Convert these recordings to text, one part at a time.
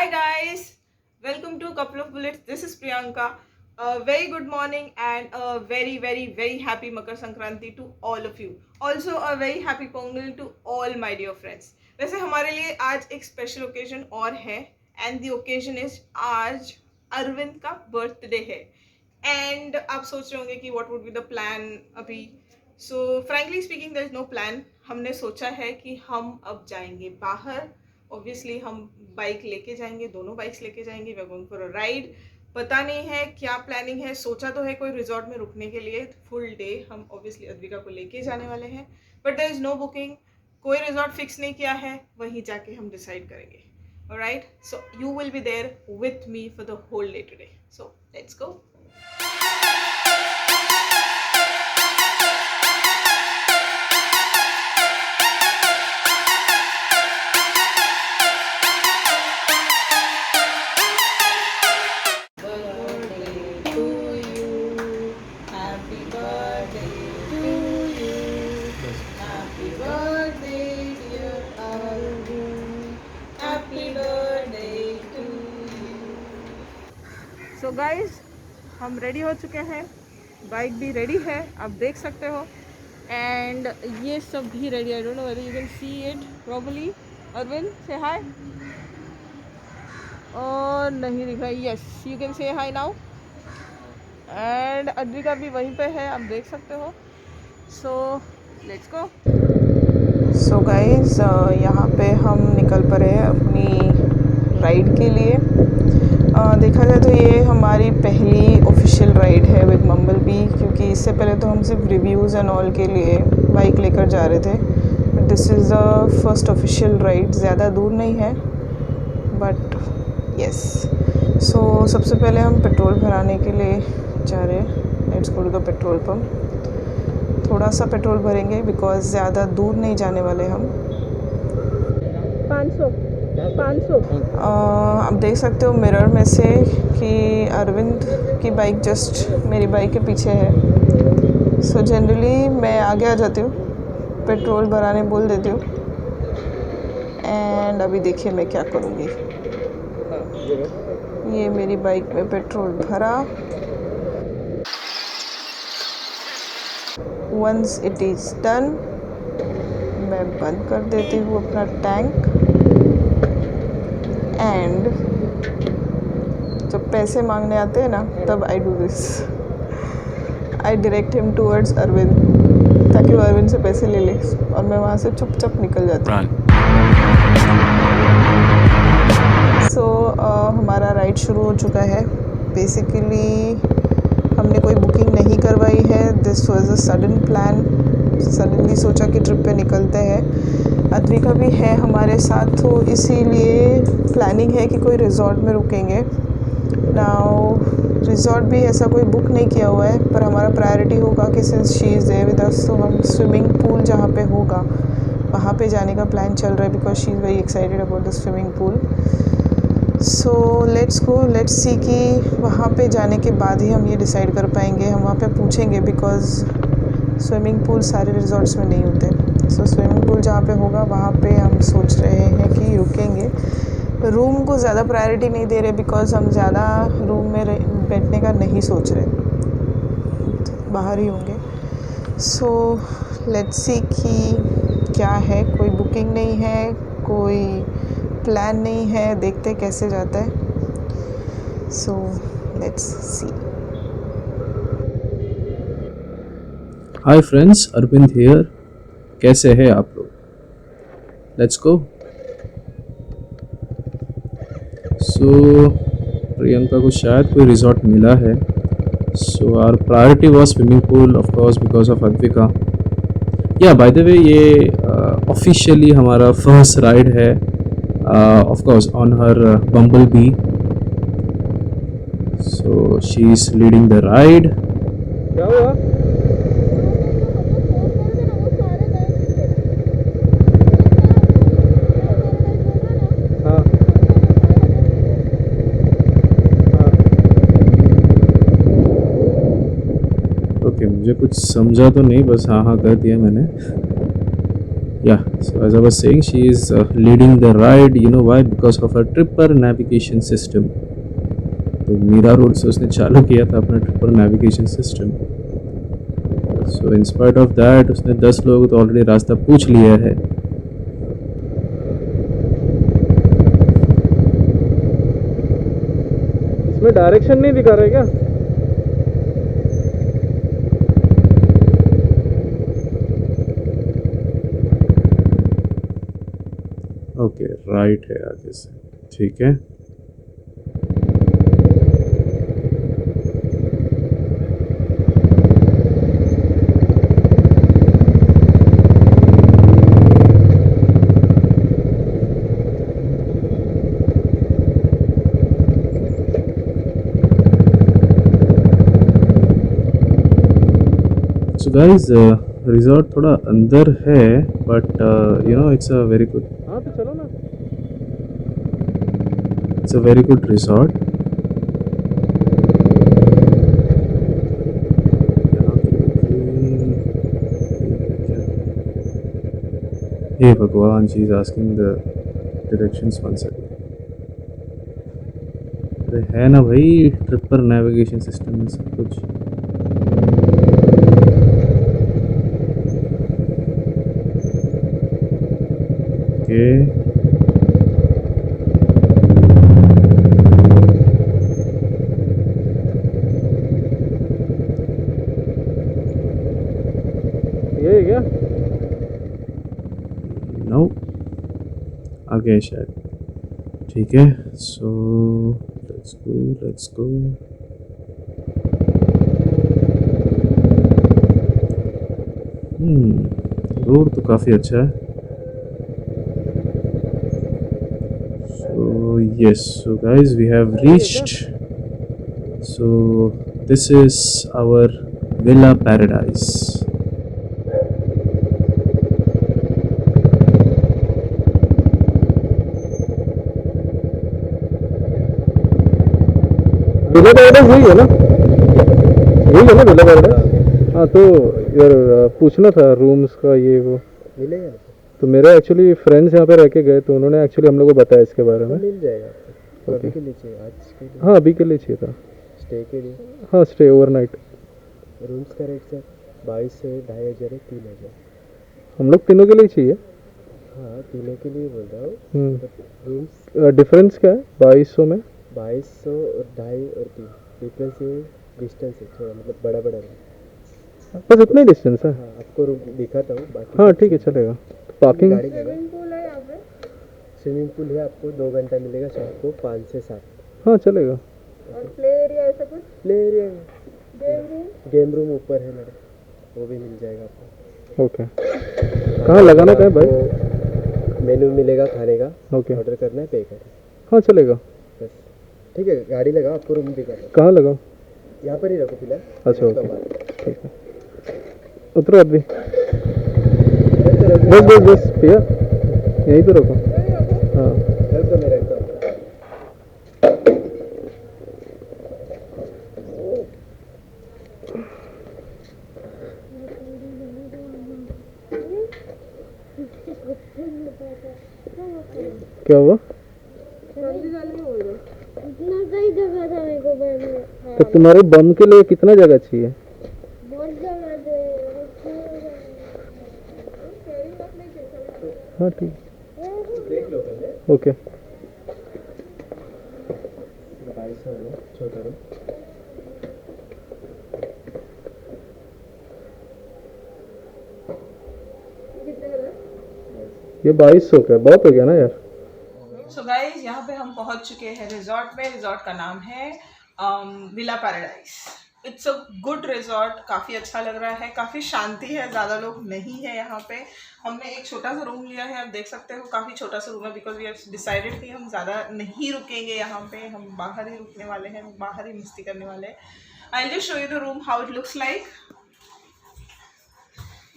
Hi guys, welcome to Couple of Bullets. This is Priyanka. A very good morning and a very happy Makar Sankranti to all of you. Also a very happy Pongal to all my dear friends. वैसे हमारे लिए आज एक special occasion और है and the occasion is आज अरविंद का birthday है एंड आप सोच रहे होंगे कि what would be the plan अभी. So frankly speaking there is no plan. हमने सोचा है कि हम अब जाएंगे बाहर. ऑब्वियसली हम बाइक लेके जाएंगे, दोनों बाइक्स लेके जाएंगे. We are going for a ride. पता नहीं है क्या प्लानिंग है. सोचा तो है कोई रिजॉर्ट में रुकने के लिए फुल डे. हम ऑब्वियसली अद्विका को लेके जाने वाले हैं but there is no booking. कोई रिजॉर्ट फिक्स नहीं किया है, वहीं जाके हम डिसाइड करेंगे. Alright, so you will be there with me for the whole day today. So let's go. So guys, हम रेडी हो चुके हैं. बाइक भी रेडी है, आप देख सकते हो. एंड ये सब भी ready. I don't know whether you can see it properly. Arvind से हाय. और नहीं दिख रहा. Yes, you can say hi now. And Advika भी वहीं पे है, आप देख सकते हो. सो लेट्स गो. सो गाइज, यहाँ पे हम निकल पड़े हैं अपनी राइड के लिए. देखा जाए तो ये हमारी पहली ऑफिशियल राइड है विद मम्बल बी, क्योंकि इससे पहले तो हम सिर्फ रिव्यूज़ एंड ऑल के लिए बाइक लेकर जा रहे थे. But this is the first official ride. ज़्यादा दूर नहीं है बट यस. सो सबसे पहले हम पेट्रोल भराने के लिए जा रहे हैं. Let's go to the petrol pump. थोड़ा सा पेट्रोल भरेंगे बिकॉज ज़्यादा दूर नहीं जाने वाले हम. 500. आप देख सकते हो मिरर में से कि अरविंद की बाइक जस्ट मेरी बाइक के पीछे है. सो जनरली मैं आगे आ जाती हूँ, पेट्रोल भराने बोल देती हूँ. एंड अभी देखिए मैं क्या करूँगी. ये मेरी बाइक में पेट्रोल भरा. वंस इट इज़ डन, मैं बंद कर देती हूँ अपना टैंक. एंड जब पैसे मांगने आते हैं ना, तब I do this. I direct him towards Arvind ताकि वो अरविंद से पैसे ले ले और मैं वहाँ से चुपचाप निकल जाती हूँ. सो हमारा राइड शुरू हो चुका है. बेसिकली हमने कोई बुकिंग नहीं करवाई है. This was a sudden plan. Suddenly सोचा कि ट्रिप पे निकलते हैं. अद्विका भी है हमारे साथ, तो इसीलिए प्लानिंग है कि कोई रिजॉर्ट में रुकेंगे. नाउ रिजॉर्ट भी ऐसा कोई बुक नहीं किया हुआ है, पर हमारा प्रायोरिटी होगा कि since she is there with us, तो हम स्विमिंग पूल जहाँ पे होगा वहाँ पे जाने का प्लान चल रहा है because she is very excited about the swimming pool. So let's go, let's see कि वहाँ पे जाने के बाद ही हम ये डिसाइड कर पाएंगे. हम वहाँ पे पूछेंगे बिकॉज स्विमिंग पूल सारे रिजॉर्ट्स में नहीं होते. सो स्विमिंग पूल जहाँ पे होगा वहाँ पे हम सोच रहे हैं कि रुकेंगे. रूम को ज़्यादा प्रायोरिटी नहीं दे रहे बिकॉज हम ज़्यादा रूम में बैठने का नहीं सोच रहे, बाहर ही होंगे. सो लेट्स सी कि क्या है. कोई बुकिंग नहीं है, कोई प्लान नहीं है. देखते कैसे जाता है. So let's see. Hi friends, Arvind here. कैसे हैं आप लोग? Let's go. सो प्रियंका को शायद कोई रिजॉर्ट मिला है. So our priority was swimming pool of course because of Advika. या बाय द वे ये ऑफिशियली हमारा फर्स्ट राइड है of course on her Bumble Bee. So she is leading the ride. क्या हुआ? ओके, मुझे कुछ समझा तो नहीं, बस हाँ हाँ कर दिया मैंने. Yeah, so as I was saying, she is leading the ride. You know why? Because of her tripper navigation system. तो मीरा रोड से उसने चालू किया था अपना Tripper navigation system. So in spite of that उसने 10 लोगों तो ऑलरेडी रास्ता पूछ लिया है. इसमें डायरेक्शन नहीं दिखा रहा है क्या? ओके राइट है आगे से. ठीक है. So guys, रिजॉर्ट थोड़ा अंदर है but you know it's a very good. हाँ तो चलो ना. It's a very good resort. हे भगवान, she is asking the directions once again. अरे है ना भाई ट्रिपर नेविगेशन सिस्टम में सब कुछ. ओके. ये क्या? नो, आगे है शायद. ठीक है. So let's go, let's go. Road तो काफ़ी अच्छा है. So yes, so guys, we have reached. So this is our villa paradise. Villa paradise यही है ना? यही है ना विला पैराडाइज? हाँ तो यार पूछना था रूम्स का ये वो. मिलेगा ना? तो मेरे एक्चुअली फ्रेंड्स यहाँ पे रह के गए तो उन्होंने एक्चुअली हम लोग को बताया इसके बारे में. मिल जाएगा. ओके. अभी के लिए चाहिए? आज के लिए? हाँ अभी के लिए चाहिए था. स्टे के लिए? हाँ स्टे ओवरनाइट. रूम्स का रेट सर 2200 है, 2500 है, 3000. हम लोग तीनों के लिए चाहिए. हाँ तीनों के लिए बोल रहा हूँ. रूम्स डिफरेंस क्या है 2200 में? 2200 और 2.5 और 3. डिफरेंस ये डिस्टेंस है थोड़ा, मतलब बड़ा बड़ा है. बस इतना ही डिस्टेंस है. हाँ आपको रूम दिखाता हूँ. बाकी हाँ ठीक है चलेगा. पार्किंग? गाड़ी स्विमिंग पूल है, आपको 2 घंटा मिलेगा शाम को 5 से 7. हाँ चलेगा. और प्ले एरिया ऐसा कुछ? Play area game room? Game room ऊपर है मेरे, वो भी मिल जाएगा आपको. ओके. कहाँ लगाना का है भाई? आपको मेनू मिलेगा खाने का. ओके. ऑर्डर करना है, पे करना हाँ चलेगा. बस. ठीक है गाड़ी लगाओ, आपको रूम दिखाता हूँ. कहाँ लगाओ? यहाँ पर ही रखो फिलहाल. अच्छा उसके ओके बाद ठीक है. उतरो अभी. रख बस बस बस भैया यहीं पे रखो. हाँ दो मैं रखता हूँ. क्या हुआ? इतना सही जगह था मेरे को बैठने. तो तुम्हारे बम के लिए कितना जगह चाहिए? बहुत जगह दे. हाँ ठीक. देख लो पहले. ओके. 2200 है छोटा रूम. ये 2200 का बहुत हो गया ना यार. सो गाइज यहाँ पे हम पहुँच चुके हैं रिजॉर्ट में. रिजॉर्ट का नाम है villa paradise. It's a good resort. काफ़ी अच्छा लग रहा है. काफ़ी शांति है. ज़्यादा लोग नहीं है यहाँ पे. हमने एक छोटा सा रूम लिया है. आप देख सकते हो काफ़ी छोटा सा रूम है. बिकॉज वी हैव डिसाइडेड कि हम ज़्यादा नहीं रुकेंगे यहाँ पे. हम बाहर ही रुकने वाले हैं. बाहर ही मस्ती करने वाले हैं. I will show you the room how it looks like.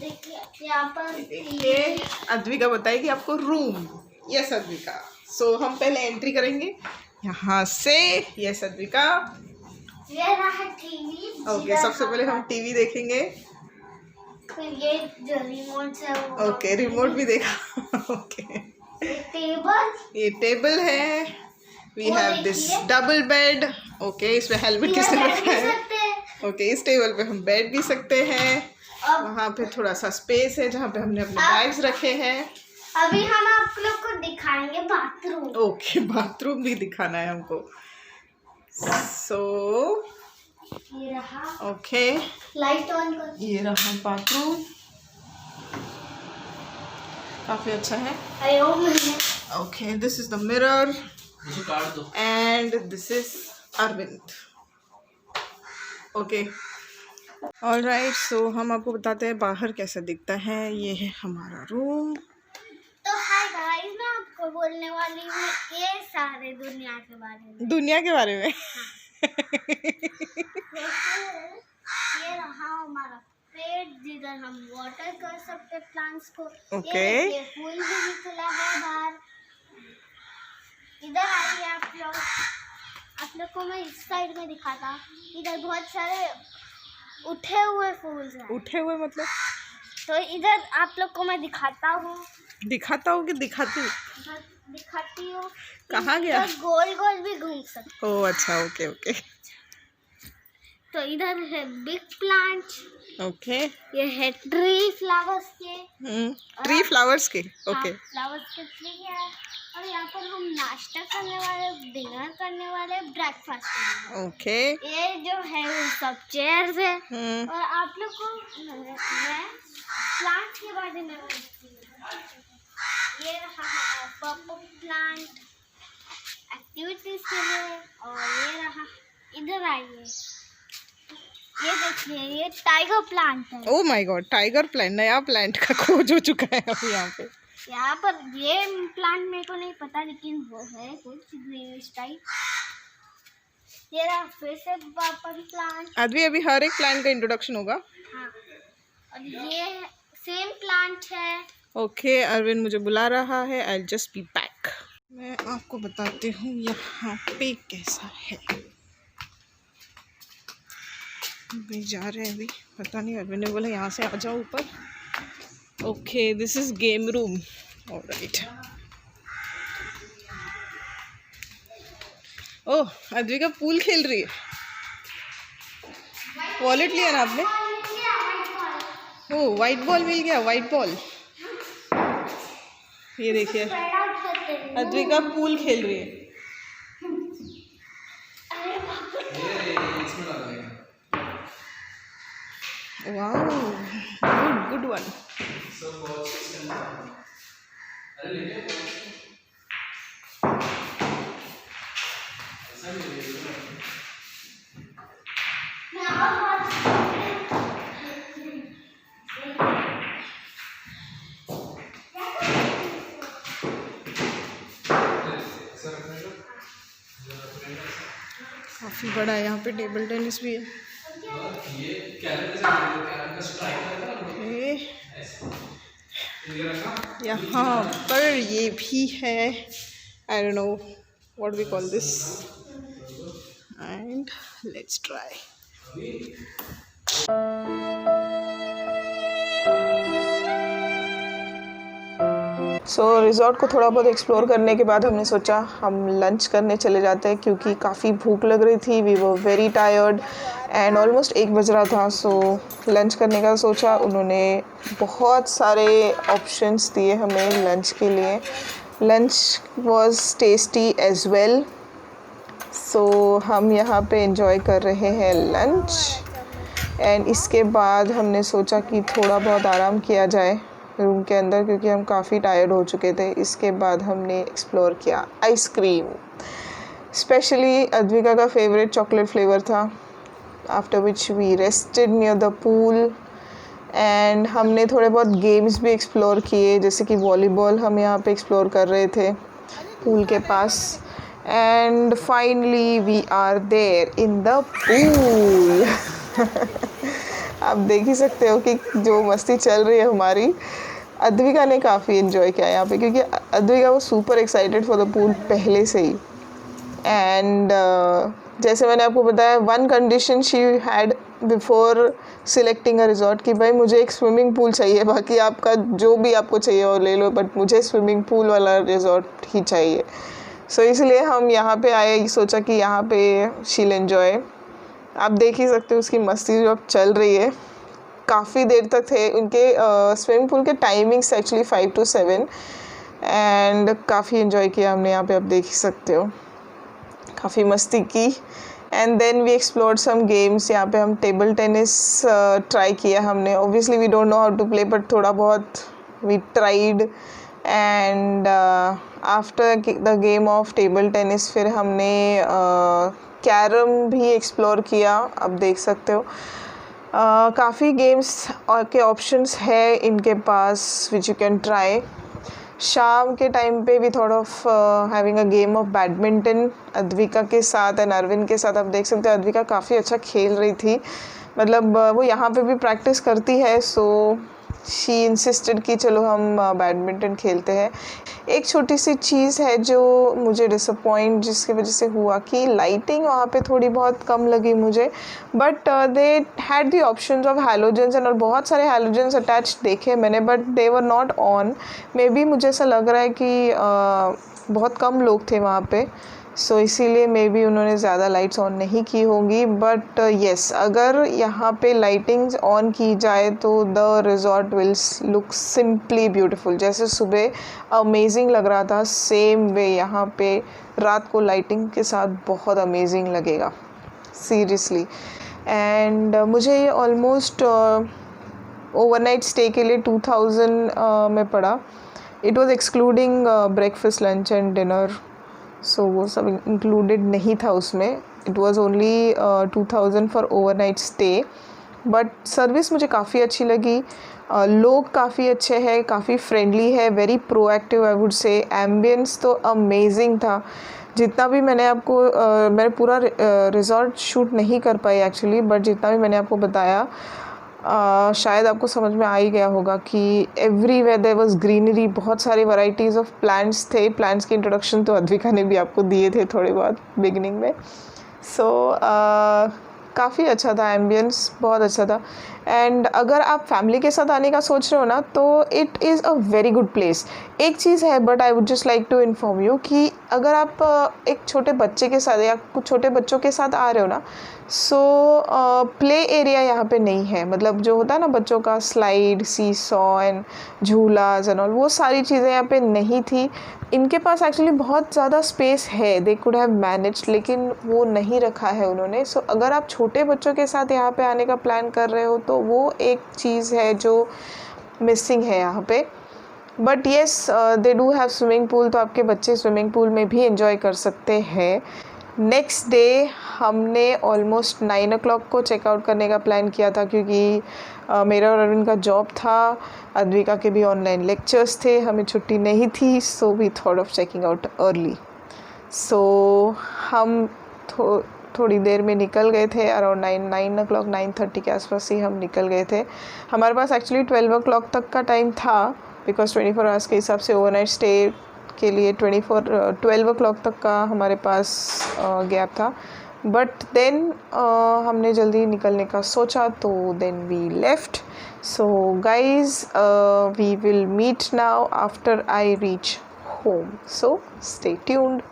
देखिए यहाँ पर देखिए अद्विका बताएगी आपको रूम. यस अद्विका. सो हम पहले एंट्री करेंगे यहाँ से. यस अद्विका. ये रहा टीवी. ओके सबसे पहले हम टीवी देखेंगे. फिर ये जो रिमोट है वो ओके, रिमोट भी देखा। ओके, टेबल ये टेबल है। वी वो हैव दिस देखिए। Double bed. ओके, इसमें हेलमेट यहाँ किसने बैठ रखा भी है? सकते हैं। ओके, इस टेबल पे हम बैठ भी सकते हैं। अब वहाँ पे थोड़ा सा स्पेस है जहाँ पे हमने अपने बैग्स रखे हैं। अभी हम आप लोग को दिखाएंगे बाथरूम। ओके, बाथरूम भी दिखाना है हमको। सो ये रहा, ओके, लाइट ऑन कर। ये रहा बाथरूम। काफ़ी अच्छा है। अरे ओ मैंने okay, this is the mirror and this is Arvind. Okay, alright, so हम आपको बताते हैं बाहर कैसा दिखता है। ये है हमारा रूम। तो हाय गाइस, मैं आपको बोलने वाली हूँ ये सारे दुनिया के बारे में। दुनिया के बारे में। ये रहा हमारा पेड़ जिधर हम वाटर कर सकते प्लांट्स को। ओके। ये फूल भी निकला है बाहर। इधर आइए आप लोग को मैं इस साइड में दिखाता। इधर बहुत सारे उठे हुए फूल हैं। उठे हुए मतलब? तो इधर आप लोग को मैं दिखाता हूँ। दिखाता हूँ कि दिखाती हूँ? दिखाती हूँ। कहाँ गया? इधर गोल गोल भी घूम सकते। ओह अच्छा, ओके ओके तो इधर है बिग प्लांट। ओके। ये है ट्री फ्लावर्स के। ट्री फ्लावर्स के। ओके। फ्लावर्स के ट्री है। और यहाँ पर हम नाश्ता करने वाले, डिनर करने वाले, ब्रेकफास्ट करने वाले। ओके। ये जो है वो सब चेयर्स है। हम्म। और आप लोग को मैं प्लांट के बारे में बताती हूँ। ये रहा हमारा पॉपअप प्लांट एक्टिविटीज के लिए। और ये रहा, इधर आइए, ये देखिए, ये टाइगर प्लांट है। Oh my God, tiger plant, नया प्लांट का खोज हो चुका है अभी यहाँ पे। यहाँ पर ये प्लांट मेरे को नहीं पता, लेकिन वो है कुछ ग्रीनिश टाइप। ये रहा फिर से वापस प्लांट। अभी हर एक प्लांट का इंट्रोडक्शन होगा। हाँ, और ये सेम प्लांट है। ओके, अरविंद मुझे बुला रहा है। I just be back. मैं आपको बताती हूँ यहाँ पे कैसा है। अभी जा रहे हैं, अभी पता नहीं, अरविंद ने बोला यहाँ से आ जाओ ऊपर। Okay, this is game room. Alright. Oh, Advika pool खेल रही है। वॉलेट लिया ना आपने? ओह, वाइट बॉल मिल गया, वाइट बॉल। ये देखिए, अद्विका पूल खेल रही है। Wow, good one. काफ़ी बड़ा है, यहाँ पे टेबल टेनिस भी है। ओके, यहाँ पर ये भी है। I don't know what we call this, and let's try. So resort को थोड़ा बहुत एक्सप्लोर करने के बाद हमने सोचा हम लंच करने चले जाते हैं, क्योंकि काफ़ी भूख लग रही थी। We were very tired and almost 1 बज रहा था। सो लंच करने का सोचा। उन्होंने बहुत सारे ऑप्शंस दिए हमें लंच के लिए। Lunch was tasty as well. So हम यहाँ पे एंजॉय कर रहे हैं लंच, एंड इसके बाद हमने सोचा कि थोड़ा बहुत आराम किया जाए रूम के अंदर, क्योंकि हम काफ़ी टायर्ड हो चुके थे। इसके बाद हमने एक्सप्लोर किया आइसक्रीम। स्पेशली अद्विका का फेवरेट चॉकलेट फ्लेवर था। After which we rested near the pool, and हमने थोड़े बहुत गेम्स भी एक्सप्लोर किए, जैसे कि वॉलीबॉल हम यहाँ पे एक्सप्लोर कर रहे थे पूल के पास। And finally we are there in the pool. आप देख ही सकते हो कि जो मस्ती चल रही है हमारी। अद्विका ने काफ़ी इन्जॉय किया यहाँ पे, क्योंकि अद्विका वो super excited for the pool पहले से ही। एंड जैसे मैंने आपको बताया, one condition she had before selecting a resort कि भाई मुझे एक स्विमिंग पूल चाहिए, बाकी आपका जो भी आपको चाहिए और ले लो, बट मुझे स्विमिंग पूल वाला रिजॉर्ट ही चाहिए। सो इसलिए हम यहाँ पे आए, सोचा कि यहाँ पे शील एन्जॉय। आप देख ही सकते हो उसकी मस्ती जो अब चल रही है। काफ़ी देर तक थे उनके स्विमिंग पूल के टाइमिंग्स एक्चुअली 5 to 7 एंड काफ़ी इन्जॉय किया हमने यहाँ पे, आप देख ही सकते हो, काफ़ी मस्ती की। And then we explored some games. यहाँ पे हम टेबल टेनिस ट्राई किया हमने। Obviously we don't know how to play, but थोड़ा बहुत we tried. And after the game of table tennis फिर हमने कैरम भी एक्सप्लोर किया, आप देख सकते हो। काफ़ी गेम्स के ऑप्शंस है इनके पास विच यू कैन ट्राई। शाम के टाइम पे भी थोड़ा of having a game of badminton Advika के साथ एंड अरविंद के साथ। आप देख सकते हो अद्विका काफ़ी अच्छा खेल रही थी, मतलब वो यहाँ पे भी प्रैक्टिस करती है, सो शी इंसिस्टेड कि चलो हम बैडमिंटन खेलते हैं। एक छोटी सी चीज़ है जो मुझे डिसअपॉइंट जिसकी वजह से हुआ कि लाइटिंग वहाँ पे थोड़ी बहुत कम लगी मुझे, but they had the options of halogens and और बहुत सारे हैलोजेंस अटैच देखे मैंने, but they were not on. May be मुझे ऐसा लग रहा है कि बहुत कम लोग थे वहाँ पे, सो इसीलिए मे बी उन्होंने ज़्यादा लाइट्स ऑन नहीं की होंगी। बट येस, अगर यहाँ पे लाइटिंग्स ऑन की जाए तो the resort will look simply beautiful. जैसे सुबह अमेजिंग लग रहा था, सेम वे यहाँ पे रात को लाइटिंग के साथ बहुत अमेजिंग लगेगा, सीरियसली। एंड मुझे ये ऑलमोस्ट ओवरनाइट स्टे के लिए 2000 में पड़ा। It was excluding breakfast, lunch and dinner, so वो सब इंक्लूडेड नहीं था उसमें। It was only 2000 for overnight stay. But service मुझे काफ़ी अच्छी लगी, लोग काफ़ी अच्छे हैं, काफ़ी फ्रेंडली है, very proactive I would say. Ambience तो अमेजिंग था। जितना भी मैंने आपको मैंने पूरा रिजॉर्ट शूट नहीं कर पाई एक्चुअली, बट जितना भी मैंने आपको बताया शायद आपको समझ में आ ही गया होगा कि एवरीवेयर देयर वाज ग्रीनरी, बहुत सारे वैरायटीज़ ऑफ प्लांट्स थे। प्लांट्स के इंट्रोडक्शन तो अद्विका ने भी आपको दिए थे थोड़े बहुत बिगिनिंग में। सो काफ़ी अच्छा था, एम्बियंस बहुत अच्छा था। एंड अगर आप फैमिली के साथ आने का सोच रहे हो ना, तो it is a very good place. एक चीज़ है, but I would just like to inform you कि अगर आप एक छोटे बच्चे के साथ या कुछ छोटे बच्चों के साथ आ रहे हो ना, सो प्ले एरिया यहाँ पे नहीं है। मतलब जो होता है ना बच्चों का स्लाइड, सी सॉ एंड झूलाज एंड ऑल, वो सारी चीज़ें यहाँ पे नहीं थी। इनके पास एक्चुअली बहुत ज़्यादा स्पेस है, दे कुड हैव मैनेज्ड, लेकिन वो नहीं रखा है उन्होंने। सो अगर आप छोटे बच्चों के साथ यहाँ पे आने का प्लान कर रहे हो तो वो एक चीज़ है जो मिसिंग है यहाँ पे। But yes, they do have swimming pool, तो आपके बच्चे स्विमिंग पूल में भी एंजॉय कर सकते हैं। नेक्स्ट डे हमने ऑलमोस्ट 9 o'clock को चेकआउट करने का प्लान किया था, क्योंकि मेरा और अरविंद का जॉब था, अद्विका के भी ऑनलाइन लेक्चर्स थे, हमें छुट्टी नहीं थी, so we thought of checking out early. So हम थोड़ी देर में निकल गए थे, अराउंड 9 o'clock 9:30 के आसपास ही हम निकल गए थे। हमारे पास एक्चुअली 12 o'clock तक का टाइम था, बिकॉज 24 आवर्स के हिसाब से ओवरनाइट स्टे के लिए 12 o'clock तक का हमारे पास गैप था। बट देन हमने जल्दी निकलने का सोचा, तो then we left. So guys, we will meet now after I reach home, so stay tuned.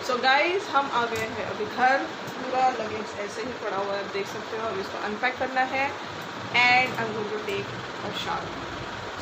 So guys, हम आ गए हैं अभी घर। पूरा लगेज ऐसे ही पड़ा हुआ है, आप देख सकते हो। अब इसको अनपैक करना है and I am going to take a shower.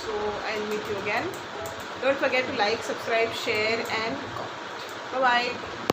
So I will meet you again. Don't forget to like, subscribe, share and comment. Bye bye.